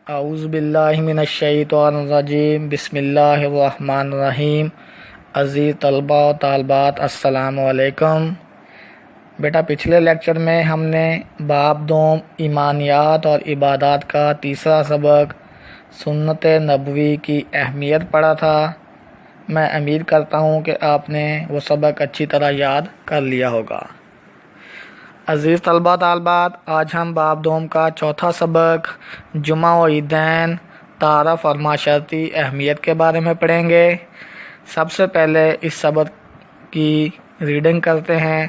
اعوذ باللہ من الشیطان الرجیم بسم اللہ الرحمن الرحیم۔ عزیز طلبہ و طالبات السلام علیکم۔ بیٹا پچھلے لیکچر میں ہم نے باب دوم ایمانیات اور عبادات کا تیسرا سبق سنت نبوی کی اہمیت پڑھا تھا۔ میں امید کرتا ہوں کہ آپ نے وہ سبق اچھی طرح یاد کر لیا ہوگا۔ عزیز طلبہ طالبات، آج ہم باب دوم کا چوتھا سبق جمعہ و عیدین تعارف اور معاشرتی اہمیت کے بارے میں پڑھیں گے۔ سب سے پہلے اس سبق کی ریڈنگ کرتے ہیں۔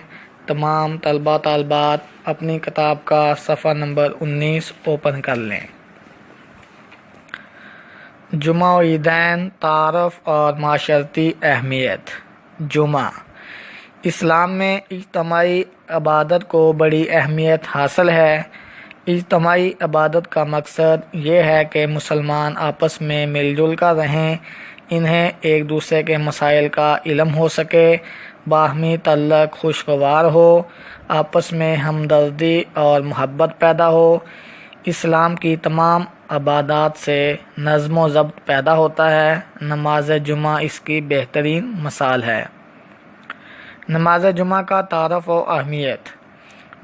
تمام طلبہ طالبات اپنی کتاب کا صفحہ نمبر 19 اوپن کر لیں۔ جمعہ و عیدین تعارف اور معاشرتی اہمیت۔ جمعہ اسلام میں اجتماعی عبادت کو بڑی اہمیت حاصل ہے۔ اجتماعی عبادت کا مقصد یہ ہے کہ مسلمان آپس میں مل جل کر رہیں، انہیں ایک دوسرے کے مسائل کا علم ہو سکے، باہمی تعلق خوشگوار ہو، آپس میں ہمدردی اور محبت پیدا ہو۔ اسلام کی تمام عبادات سے نظم و ضبط پیدا ہوتا ہے۔ نماز جمعہ اس کی بہترین مثال ہے۔ نماز جمعہ کا تعارف و اہمیت۔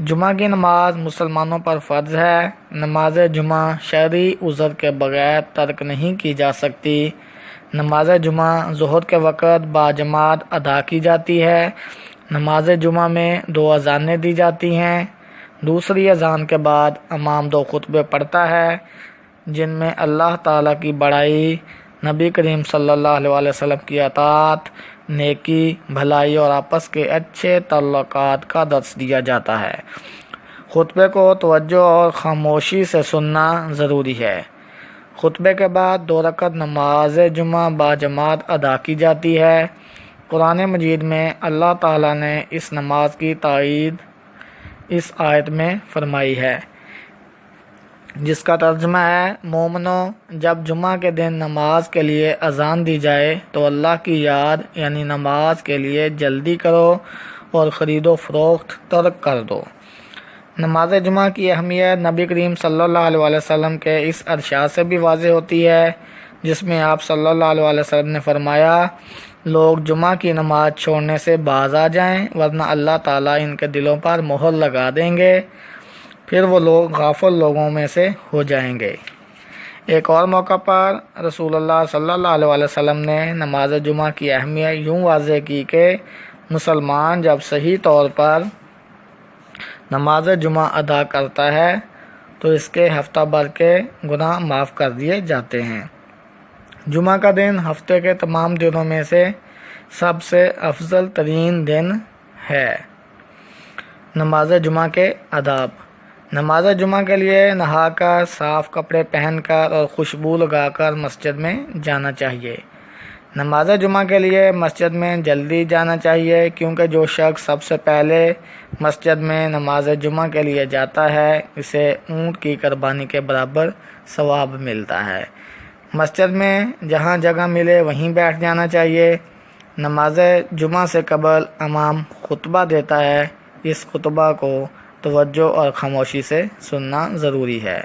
جمعہ کی نماز مسلمانوں پر فرض ہے۔ نماز جمعہ شرعی عذر کے بغیر ترک نہیں کی جا سکتی۔ نماز جمعہ ظہر کے وقت باجماعت ادا کی جاتی ہے۔ نماز جمعہ میں 2 اذانیں دی جاتی ہیں۔ دوسری اذان کے بعد امام 2 خطبے پڑھتا ہے، جن میں اللہ تعالیٰ کی بڑائی، نبی کریم صلی اللہ علیہ وسلم کی اطاعت، نیکی، بھلائی اور آپس کے اچھے تعلقات کا درس دیا جاتا ہے۔ خطبے کو توجہ اور خاموشی سے سننا ضروری ہے۔ خطبے کے بعد 2 رکعت نماز جمعہ باجماعت ادا کی جاتی ہے۔ قرآن مجید میں اللہ تعالیٰ نے اس نماز کی تائید اس آیت میں فرمائی ہے، جس کا ترجمہ ہے: مومنو، جب جمعہ کے دن نماز کے لیے اذان دی جائے تو اللہ کی یاد یعنی نماز کے لیے جلدی کرو اور خرید و فروخت ترک کر دو۔ نماز جمعہ کی اہمیت نبی کریم صلی اللہ علیہ وسلم کے اس ارشاد سے بھی واضح ہوتی ہے، جس میں آپ صلی اللہ علیہ وسلم نے فرمایا: لوگ جمعہ کی نماز چھوڑنے سے باز آ جائیں، ورنہ اللہ تعالیٰ ان کے دلوں پر مہر لگا دیں گے، پھر وہ لوگ غافل لوگوں میں سے ہو جائیں گے۔ ایک اور موقع پر رسول اللہ صلی اللہ علیہ وسلم نے نماز جمعہ کی اہمیت یوں واضح کی کہ مسلمان جب صحیح طور پر نماز جمعہ ادا کرتا ہے تو اس کے ہفتہ بھر کے گناہ معاف کر دیے جاتے ہیں۔ جمعہ کا دن ہفتے کے تمام دنوں میں سے سب سے افضل ترین دن ہے۔ نماز جمعہ کے آداب۔ نماز جمعہ کے لیے نہا کر، صاف کپڑے پہن کر اور خوشبو لگا کر مسجد میں جانا چاہیے۔ نماز جمعہ کے لیے مسجد میں جلدی جانا چاہیے، کیونکہ جو شخص سب سے پہلے مسجد میں نماز جمعہ کے لیے جاتا ہے اسے اونٹ کی قربانی کے برابر ثواب ملتا ہے۔ مسجد میں جہاں جگہ ملے وہیں بیٹھ جانا چاہیے۔ نماز جمعہ سے قبل امام خطبہ دیتا ہے، اس خطبہ کو توجہ اور خاموشی سے سننا ضروری ہے۔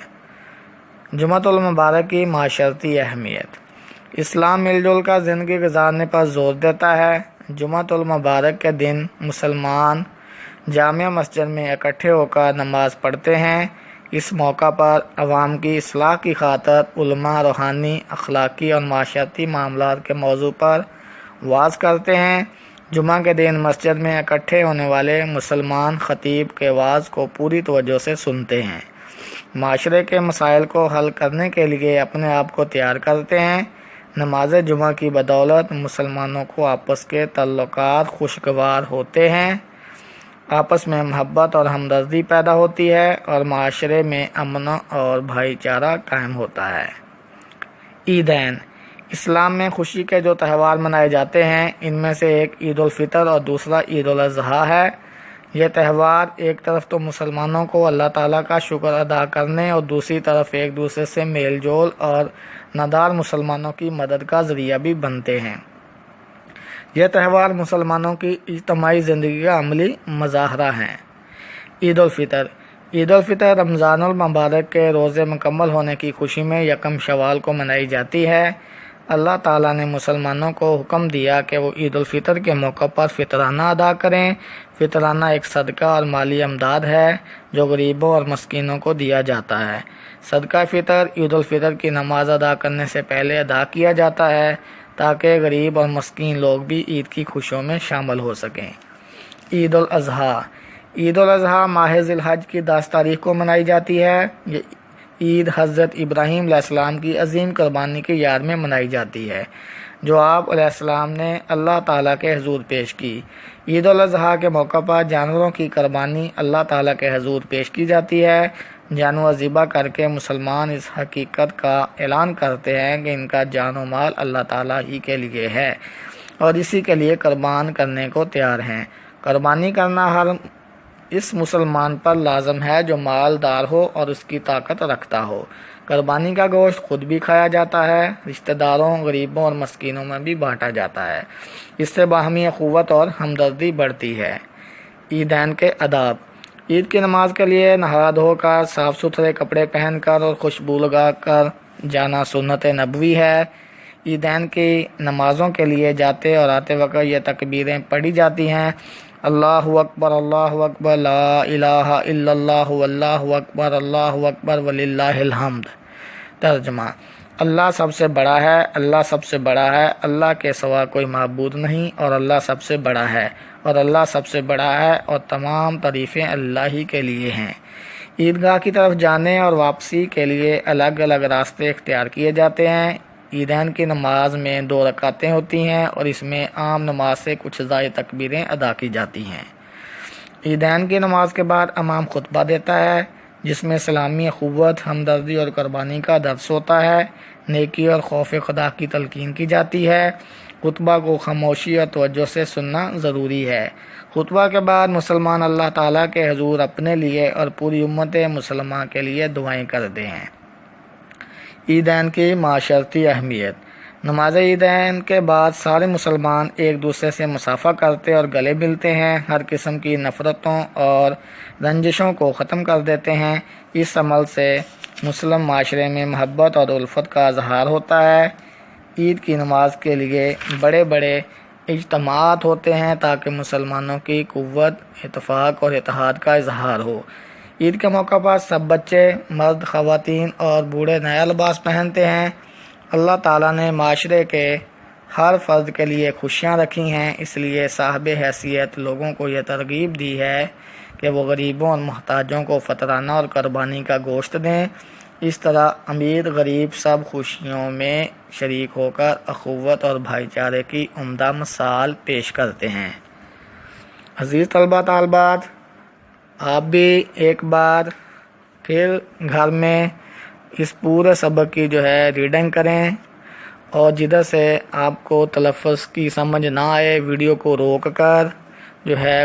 جمعۃ المبارک کی معاشرتی اہمیت۔ اسلام مل جل کر زندگی گزارنے پر زور دیتا ہے۔ جمعۃ المبارک کے دن مسلمان جامع مسجد میں اکٹھے ہو کر نماز پڑھتے ہیں۔ اس موقع پر عوام کی اصلاح کی خاطر علماء روحانی، اخلاقی اور معاشرتی معاملات کے موضوع پر وعظ کرتے ہیں۔ جمعہ کے دن مسجد میں اکٹھے ہونے والے مسلمان خطیب کے وعظ کو پوری توجہ سے سنتے ہیں، معاشرے کے مسائل کو حل کرنے کے لیے اپنے آپ کو تیار کرتے ہیں۔ نماز جمعہ کی بدولت مسلمانوں کو آپس کے تعلقات خوشگوار ہوتے ہیں، آپس میں محبت اور ہمدردی پیدا ہوتی ہے اور معاشرے میں امن اور بھائی چارہ قائم ہوتا ہے۔ عیدین۔ اسلام میں خوشی کے جو تہوار منائے جاتے ہیں، ان میں سے ایک عید الفطر اور دوسرا عید الاضحیٰ ہے۔ یہ تہوار ایک طرف تو مسلمانوں کو اللہ تعالیٰ کا شکر ادا کرنے اور دوسری طرف ایک دوسرے سے میل جول اور نادار مسلمانوں کی مدد کا ذریعہ بھی بنتے ہیں۔ یہ تہوار مسلمانوں کی اجتماعی زندگی کا عملی مظاہرہ ہیں۔ عید الفطر۔ عید الفطر رمضان المبارک کے روزے مکمل ہونے کی خوشی میں یکم شوال کو منائی جاتی ہے۔ اللہ تعالیٰ نے مسلمانوں کو حکم دیا کہ وہ عید الفطر کے موقع پر فطرانہ ادا کریں۔ فطرانہ ایک صدقہ اور مالی امداد ہے جو غریبوں اور مسکینوں کو دیا جاتا ہے۔ صدقہ فطر عید الفطر کی نماز ادا کرنے سے پہلے ادا کیا جاتا ہے تاکہ غریب اور مسکین لوگ بھی عید کی خوشیوں میں شامل ہو سکیں۔ عید الاضحیٰ عید الاضحیٰ ماہ ذی الحج کی 10 تاریخ کو منائی جاتی ہے۔ یہ عید حضرت ابراہیم علیہ السلام کی عظیم قربانی کی یاد میں منائی جاتی ہے جو آپ علیہ السلام نے اللہ تعالیٰ کے حضور پیش کی۔ عید الاضحیٰ کے موقع پر جانوروں کی قربانی اللہ تعالیٰ کے حضور پیش کی جاتی ہے۔ جانور ذبح کر کے مسلمان اس حقیقت کا اعلان کرتے ہیں کہ ان کا جان و مال اللہ تعالیٰ ہی کے لیے ہے اور اسی کے لیے قربان کرنے کو تیار ہیں۔ قربانی کرنا ہر اس مسلمان پر لازم ہے جو مالدار ہو اور اس کی طاقت رکھتا ہو۔ قربانی کا گوشت خود بھی کھایا جاتا ہے، رشتہ داروں، غریبوں اور مسکینوں میں بھی بانٹا جاتا ہے۔ اس سے باہمی اخوت اور ہمدردی بڑھتی ہے۔ عیدین کے آداب عید کی نماز کے لیے نہا دھو کر صاف ستھرے کپڑے پہن کر اور خوشبو لگا کر جانا سنت نبوی ہے۔ عیدین کی نمازوں کے لیے جاتے اور آتے وقت یہ تکبیریں پڑھی جاتی ہیں: اللہ اکبر لا الہ الا اللہ اللہ اکبر وللہ الحمد۔ ترجمہ: اللہ سب سے بڑا ہے، اللہ سب سے بڑا ہے، اللہ کے سوا کوئی معبود نہیں اور اللہ سب سے بڑا ہے اور اللہ سب سے بڑا ہے اور تمام تعریفیں اللہ ہی کے لیے ہیں۔ عیدگاہ کی طرف جانے اور واپسی کے لیے الگ الگ راستے اختیار کیے جاتے ہیں۔ عیدین کی نماز میں 2 رکعتیں ہوتی ہیں اور اس میں عام نماز سے کچھ زائد تکبیریں ادا کی جاتی ہیں۔ عیدین کی نماز کے بعد امام خطبہ دیتا ہے جس میں اسلامی اخوت، ہمدردی اور قربانی کا درس ہوتا ہے۔ نیکی اور خوف خدا کی تلقین کی جاتی ہے۔ خطبہ کو خاموشی اور توجہ سے سننا ضروری ہے۔ خطبہ کے بعد مسلمان اللہ تعالیٰ کے حضور اپنے لیے اور پوری امت مسلمہ کے لیے دعائیں کرتے ہیں۔ عیدین کی معاشرتی اہمیت نماز عیدین کے بعد سارے مسلمان ایک دوسرے سے مصافحہ کرتے اور گلے ملتے ہیں، ہر قسم کی نفرتوں اور رنجشوں کو ختم کر دیتے ہیں۔ اس عمل سے مسلم معاشرے میں محبت اور الفت کا اظہار ہوتا ہے۔ عید کی نماز کے لیے بڑے بڑے اجتماعات ہوتے ہیں تاکہ مسلمانوں کی قوت، اتفاق اور اتحاد کا اظہار ہو۔ عید کے موقع پر سب بچے، مرد، خواتین اور بوڑھے نیا لباس پہنتے ہیں۔ اللہ تعالیٰ نے معاشرے کے ہر فرد کے لیے خوشیاں رکھی ہیں، اس لیے صاحب حیثیت لوگوں کو یہ ترغیب دی ہے کہ وہ غریبوں اور محتاجوں کو فطرانہ اور قربانی کا گوشت دیں۔ اس طرح امیر غریب سب خوشیوں میں شریک ہو کر اخوت اور بھائی چارے کی عمدہ مثال پیش کرتے ہیں۔ عزیز طلباء طالبات، آپ بھی ایک بار پھر گھر میں اس پورے سبق کی ریڈنگ کریں اور جدھر سے آپ کو تلفظ کی سمجھ نہ آئے ویڈیو کو روک کر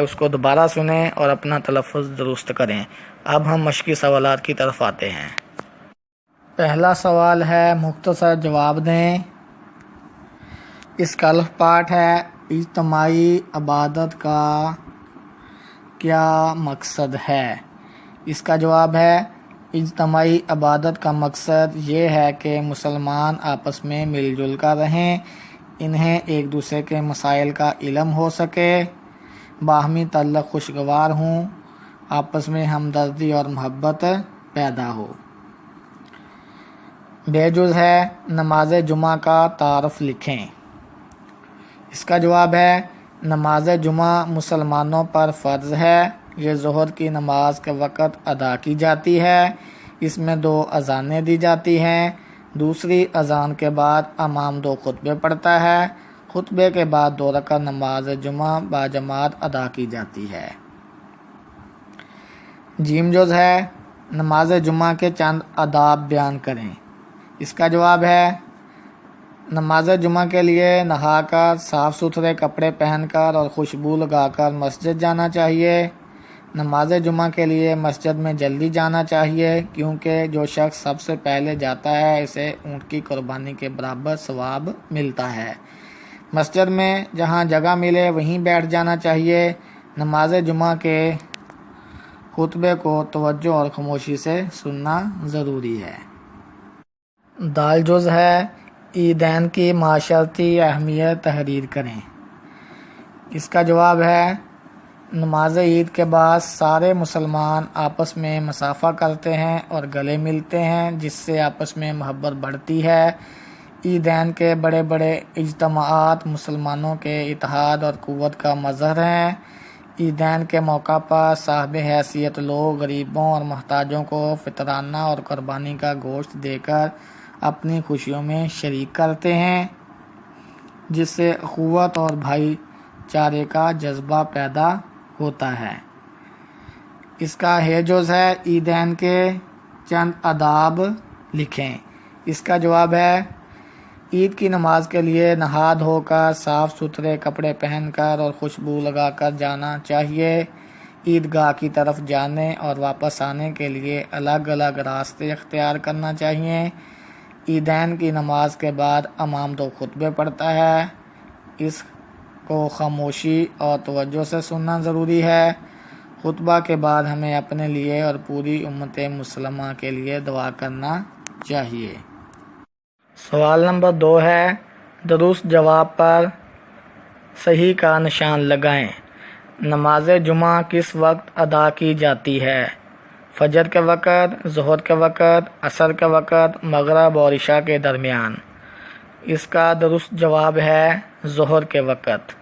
اس کو دوبارہ سنیں اور اپنا تلفظ درست کریں۔ اب ہم مشقی سوالات کی طرف آتے ہیں۔ پہلا سوال ہے، مختصر جواب دیں۔ اس کا الف پارٹ ہے، اجتماعی عبادت کا کیا مقصد ہے؟ اس کا جواب ہے، اجتماعی عبادت کا مقصد یہ ہے کہ مسلمان آپس میں مل جل کر رہیں، انہیں ایک دوسرے کے مسائل کا علم ہو سکے، باہمی تعلق خوشگوار ہوں، آپس میں ہمدردی اور محبت پیدا ہو۔ بے جز ہے، نماز جمعہ کا تعارف لکھیں۔ اس کا جواب ہے، نماز جمعہ مسلمانوں پر فرض ہے۔ یہ ظہر کی نماز کے وقت ادا کی جاتی ہے۔ اس میں 2 اذانیں دی جاتی ہیں۔ دوسری اذان کے بعد امام 2 خطبے پڑھتا ہے۔ خطبے کے بعد 2 رکعت نماز جمعہ باجماعت ادا کی جاتی ہے۔ جیم جز ہے، نماز جمعہ کے چند آداب بیان کریں۔ اس کا جواب ہے، نماز جمعہ کے لیے نہا کر صاف ستھرے کپڑے پہن کر اور خوشبو لگا کر مسجد جانا چاہیے۔ نماز جمعہ کے لیے مسجد میں جلدی جانا چاہیے کیونکہ جو شخص سب سے پہلے جاتا ہے اسے اونٹ کی قربانی کے برابر ثواب ملتا ہے۔ مسجد میں جہاں جگہ ملے وہیں بیٹھ جانا چاہیے۔ نماز جمعہ کے خطبے کو توجہ اور خاموشی سے سننا ضروری ہے۔ دال جز ہے عیدین کی معاشرتی اہمیت تحریر کریں۔ اس کا جواب ہے نماز عید کے بعد سارے مسلمان آپس میں مصافحہ کرتے ہیں اور گلے ملتے ہیں، جس سے آپس میں محبت بڑھتی ہے۔ عیدین کے بڑے بڑے اجتماعات مسلمانوں کے اتحاد اور قوت کا مظہر ہیں۔ عیدین کے موقع پر صاحب حیثیت لوگ غریبوں اور محتاجوں کو فطرانہ اور قربانی کا گوشت دے کر اپنی خوشیوں میں شریک کرتے ہیں، جس سے اخوت اور بھائی چارے کا جذبہ پیدا ہوتا ہے۔ اس کا جز ہے عیدین کے چند آداب لکھیں۔ اس کا جواب ہے عید کی نماز کے لیے نہا دھو کر صاف ستھرے کپڑے پہن کر اور خوشبو لگا کر جانا چاہیے۔ عیدگاہ کی طرف جانے اور واپس آنے کے لیے الگ الگ راستے اختیار کرنا چاہیے۔ عیدین کی نماز کے بعد امام دو خطبے پڑھتا ہے، اس کو خاموشی اور توجہ سے سننا ضروری ہے۔ خطبہ کے بعد ہمیں اپنے لیے اور پوری امت مسلمہ کے لیے دعا کرنا چاہیے۔ سوال نمبر 2 ہے درست جواب پر صحیح کا نشان لگائیں۔ نماز جمعہ کس وقت ادا کی جاتی ہے؟ فجر کے وقت، ظہر کے وقت، عصر کے وقت، مغرب اور عشاء کے درمیان۔ اس کا درست جواب ہے ظہر کے وقت۔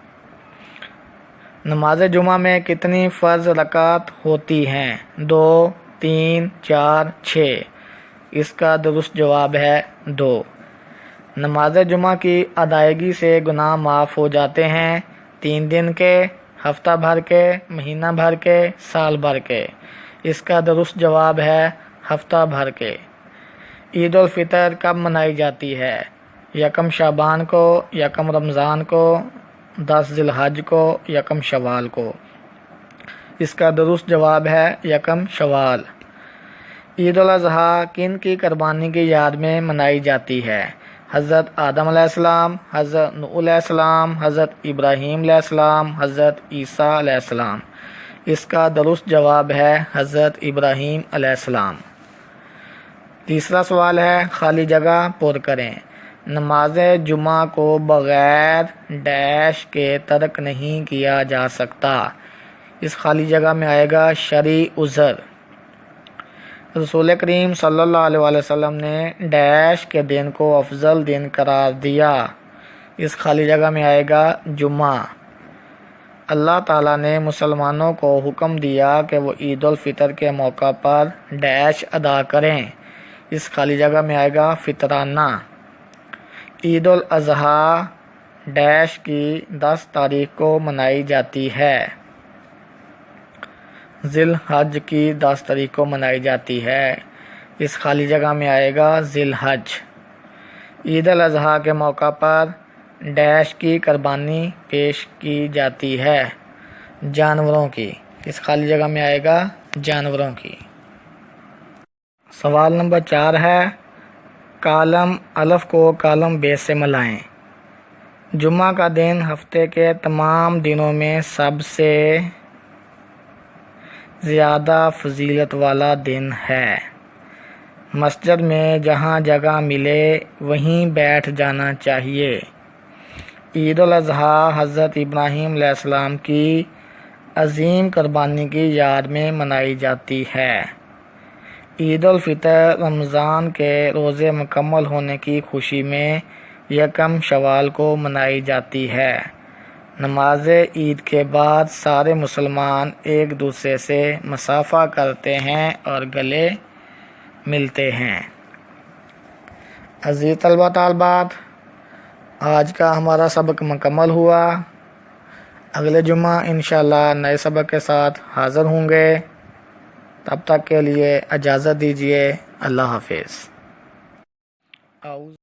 نماز جمعہ میں کتنی فرض رکعت ہوتی ہیں؟ 2، 3، 4، 6۔ اس کا درست جواب ہے 2۔ نماز جمعہ کی ادائیگی سے گناہ معاف ہو جاتے ہیں، 3 دن کے، ہفتہ بھر کے، مہینہ بھر کے، سال بھر کے۔ اس کا درست جواب ہے ہفتہ بھر کے۔ عید الفطر کب منائی جاتی ہے؟ 1 شعبان کو، 1 رمضان کو، 10 ذی الحج کو، 1 شوال کو۔ اس کا درست جواب ہے 1 شوال۔ عید الاضحیٰ کن کی قربانی کی یاد میں منائی جاتی ہے؟ حضرت آدم علیہ السلام، حضرت نوح علیہ السلام، حضرت ابراہیم علیہ السلام، حضرت عیسیٰ علیہ السلام۔ اس کا درست جواب ہے حضرت ابراہیم علیہ السلام۔ تیسرا سوال ہے خالی جگہ پر کریں۔ نماز جمعہ کو بغیر ڈیش کے ترک نہیں کیا جا سکتا۔ اس خالی جگہ میں آئے گا شرعی عذر۔ رسول کریم صلی اللہ علیہ وسلم نے ڈیش کے دن کو افضل دن قرار دیا۔ اس خالی جگہ میں آئے گا جمعہ۔ اللہ تعالیٰ نے مسلمانوں کو حکم دیا کہ وہ عید الفطر کے موقع پر ڈیش ادا کریں۔ اس خالی جگہ میں آئے گا فطرانہ۔ عید الاضحیٰ ڈیش کی 10 تاریخ کو منائی جاتی ہے۔ ذی الحج کی 10 تاریخ کو منائی جاتی ہے۔ اس خالی جگہ میں آئے گا ذی الحج۔ عید الاضحیٰ کے موقع پر ڈیش کی قربانی پیش کی جاتی ہے، جانوروں کی۔ اس خالی جگہ میں آئے گا جانوروں کی۔ سوال نمبر 4 ہے کالم الف کو کالم ب سے ملائیں۔ جمعہ کا دن ہفتے کے تمام دنوں میں سب سے زیادہ فضیلت والا دن ہے۔ مسجد میں جہاں جگہ ملے وہیں بیٹھ جانا چاہیے۔ عید الاضحیٰ حضرت ابراہیم علیہ السلام کی عظیم قربانی کی یاد میں منائی جاتی ہے۔ عید الفطر رمضان کے روزے مکمل ہونے کی خوشی میں 1 شوال کو منائی جاتی ہے۔ نماز عید کے بعد سارے مسلمان ایک دوسرے سے مصافحہ کرتے ہیں اور گلے ملتے ہیں۔ عزیز طلبہ طالبات، آج کا ہمارا سبق مکمل ہوا۔ اگلے جمعہ انشاءاللہ نئے سبق کے ساتھ حاضر ہوں گے۔ تب تک کے لیے اجازت دیجیے۔ اللہ حافظ۔